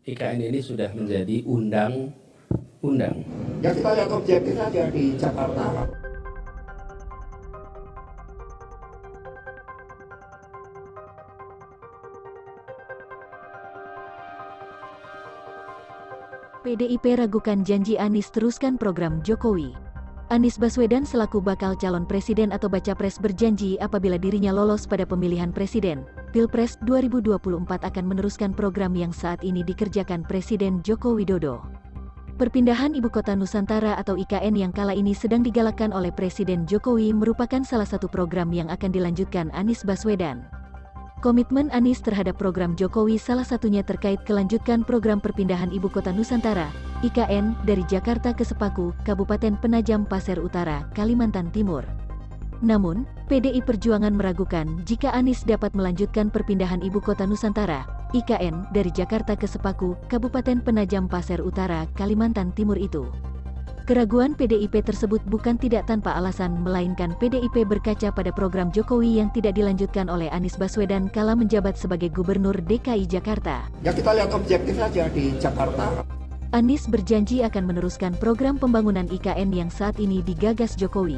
IKN ini sudah menjadi undang-undang. Ya kita lihat objektif saja di Jakarta. PDIP ragukan janji Anies teruskan program Jokowi. Anies Baswedan selaku bakal calon presiden atau baca pres berjanji apabila dirinya lolos pada pemilihan presiden, Pilpres 2024 akan meneruskan program yang saat ini dikerjakan Presiden Joko Widodo. Perpindahan Ibu Kota Nusantara atau IKN yang kala ini sedang digalakkan oleh Presiden Jokowi merupakan salah satu program yang akan dilanjutkan Anies Baswedan. Komitmen Anies terhadap program Jokowi salah satunya terkait kelanjutkan program perpindahan Ibu Kota Nusantara, IKN, dari Jakarta ke Sepaku, Kabupaten Penajam Pasir Utara, Kalimantan Timur. Namun, PDI Perjuangan meragukan jika Anies dapat melanjutkan perpindahan Ibu Kota Nusantara, IKN, dari Jakarta ke Sepaku, Kabupaten Penajam Pasir Utara, Kalimantan Timur itu. Keraguan PDIP tersebut bukan tidak tanpa alasan, melainkan PDIP berkaca pada program Jokowi yang tidak dilanjutkan oleh Anies Baswedan kala menjabat sebagai Gubernur DKI Jakarta. Ya kita lihat objektif saja di Jakarta. Anies berjanji akan meneruskan program pembangunan IKN yang saat ini digagas Jokowi.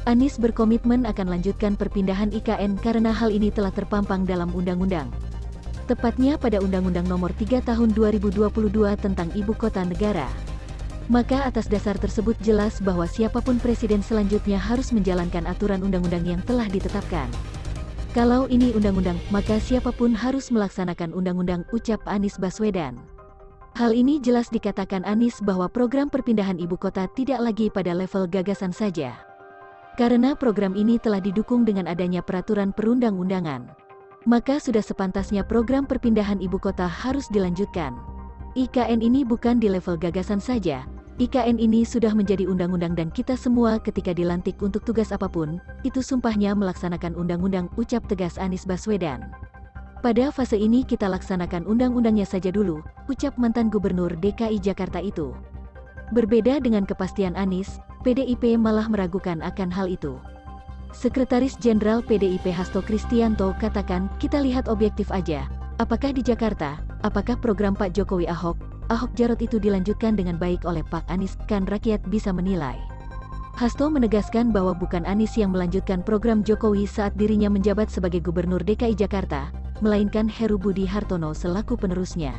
Anies berkomitmen akan lanjutkan perpindahan IKN karena hal ini telah terpampang dalam undang-undang. Tepatnya pada Undang-Undang Nomor 3 Tahun 2022 tentang Ibu Kota Negara. Maka atas dasar tersebut jelas bahwa siapapun presiden selanjutnya harus menjalankan aturan undang-undang yang telah ditetapkan. Kalau ini undang-undang, maka siapapun harus melaksanakan undang-undang, ucap Anies Baswedan. Hal ini jelas dikatakan Anies bahwa program perpindahan ibu kota tidak lagi pada level gagasan saja. Karena program ini telah didukung dengan adanya peraturan perundang-undangan. Maka sudah sepantasnya program perpindahan ibu kota harus dilanjutkan. IKN ini bukan di level gagasan saja, IKN ini sudah menjadi undang-undang dan kita semua ketika dilantik untuk tugas apapun, itu sumpahnya melaksanakan undang-undang, ucap tegas Anies Baswedan. Pada fase ini kita laksanakan undang-undangnya saja dulu, ucap mantan Gubernur DKI Jakarta itu. Berbeda dengan kepastian Anies, PDIP malah meragukan akan hal itu. Sekretaris Jenderal PDIP Hasto Kristianto katakan, kita lihat objektif aja, apakah di Jakarta, apakah program Pak Jokowi Ahok Jarot itu dilanjutkan dengan baik oleh Pak Anies, kan rakyat bisa menilai. Hasto menegaskan bahwa bukan Anies yang melanjutkan program Jokowi saat dirinya menjabat sebagai Gubernur DKI Jakarta, melainkan Heru Budi Hartono selaku penerusnya.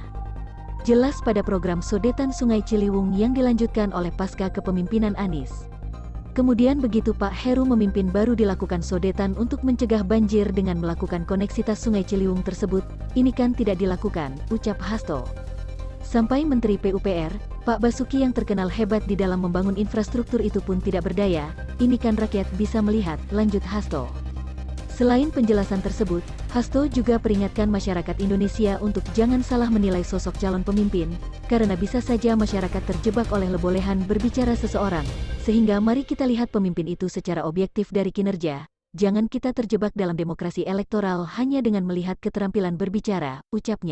Jelas pada program sodetan Sungai Ciliwung yang dilanjutkan oleh pasca kepemimpinan Anies. Kemudian begitu Pak Heru memimpin baru dilakukan sodetan untuk mencegah banjir dengan melakukan koneksitas Sungai Ciliwung tersebut, ini kan tidak dilakukan, ucap Hasto. Sampai Menteri PUPR, Pak Basuki yang terkenal hebat di dalam membangun infrastruktur itu pun tidak berdaya, ini kan rakyat bisa melihat, lanjut Hasto. Selain penjelasan tersebut, Hasto juga peringatkan masyarakat Indonesia untuk jangan salah menilai sosok calon pemimpin, karena bisa saja masyarakat terjebak oleh lebolehan berbicara seseorang, sehingga mari kita lihat pemimpin itu secara objektif dari kinerja, jangan kita terjebak dalam demokrasi elektoral hanya dengan melihat keterampilan berbicara, ucapnya.